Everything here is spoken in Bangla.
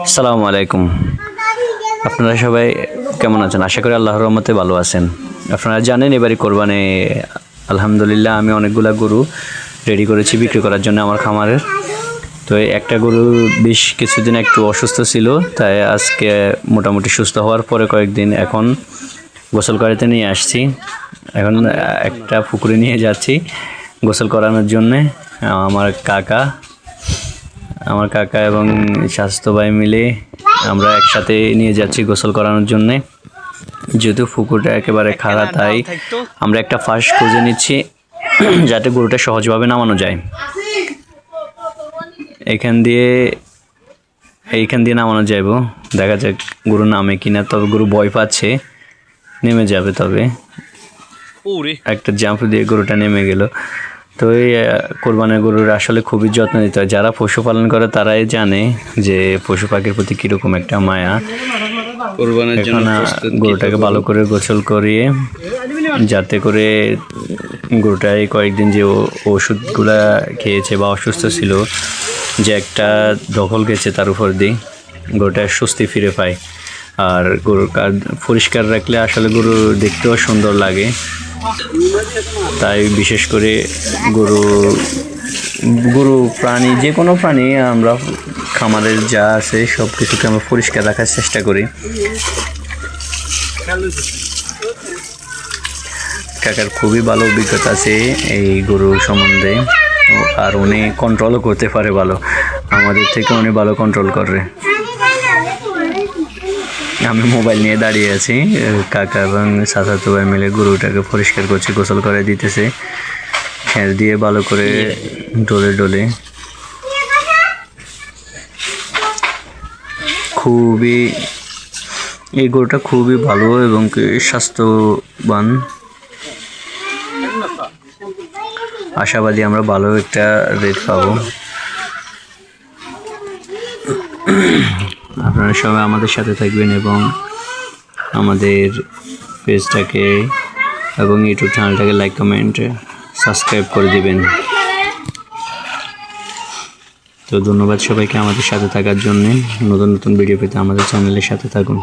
আসসালামু আলাইকুম। আপনারা সবাই কেমন আছেন? আশা করি আল্লাহর রহমতে ভালো আছেন। আপনারা জানেন এবারই কোরবানি আলহামদুলিল্লাহ আমি অনেকগুলা গরু রেডি করেছি বিক্রি করার জন্য আমার খামারের। তো একটা গরু বেশ কিছুদিন একটু অসুস্থ ছিল, তাই আজকে মোটামুটি সুস্থ হওয়ার পরে কয়েকদিন এখন গোসল করাতে নিয়ে আসছি। এখন একটা পুকুরে নিয়ে যাচ্ছি গোসল করানোর জন্যে। আমার কাকা এবং স্বাস্থ্য ভাই মিলে আমরা একসাথে নিয়ে যাচ্ছি গোসল করানোর জন্যে। যেহেতু পুকুরটা একেবারে খাড়া, তাই আমরা একটা ফাঁস খুঁজে নিচ্ছি যাতে গরুটা সহজভাবে নামানো যায়। এইখান দিয়ে নামানো যাইব, দেখা যাক গরু নামে কিনা। তবে গরু ভয় পাচ্ছে, নেমে যাবে। তবে একটা জাম্প দিয়ে গরুটা নেমে গেল। তো এই কোরবানির গরুর আসলে খুবই যত্ন নিতে হয়। যারা পশুপালন করে তারাই জানে যে পশু পাখির প্রতি কীরকম একটা মায়া। কোরবানির জন্য গরুটাকে ভালো করে গোসল করিয়ে, যাতে করে গরুটা এই কয়েকদিন যে ওষুধগুলা খেয়েছে বা অসুস্থ ছিল, যে একটা দখল গেছে তার উপর দিয়ে গরুটা স্বস্তি ফিরে পায়। আর গরু পরিষ্কার রাখলে আসলে গরু দেখতেও সুন্দর লাগে। তাই বিশেষ করে গরু প্রাণী, যে কোনো প্রাণী আমরা খামারের যা আছে সব কিছুকে আমরা পরিষ্কার রাখার চেষ্টা করি। কাকার খুবই ভালো অভিজ্ঞতা আছে এই গরু সম্বন্ধে, আর উনি কন্ট্রোলও করতে পারে ভালো, আমাদের থেকে উনি ভালো কন্ট্রোল করে। আমি মোবাইল নিয়ে দাঁড়িয়ে আছি, কাকা এবং চাচাতো ভাই মিলে গরুটাকে পরিষ্কার করছে, গোসল করে দিতেছে খের দিয়ে ভালো করে ডলে ডলে। এই গরুটা খুবই ভালো এবং স্বাস্থ্যবান। আশাবাদী আমরা ভালো একটা রেট পাবো। আপনারা সবাই আমাদের সাথে থাকবেন এবং আমাদের পেজটাকে এবং ইউটিউব চ্যানেলটাকে লাইক, কমেন্ট, সাবস্ক্রাইব করে দিবেন। তো ধন্যবাদ সবাইকে আমাদের সাথে থাকার জন্যে। নতুন নতুন ভিডিও পেতে আমাদের চ্যানেলের সাথে থাকুন।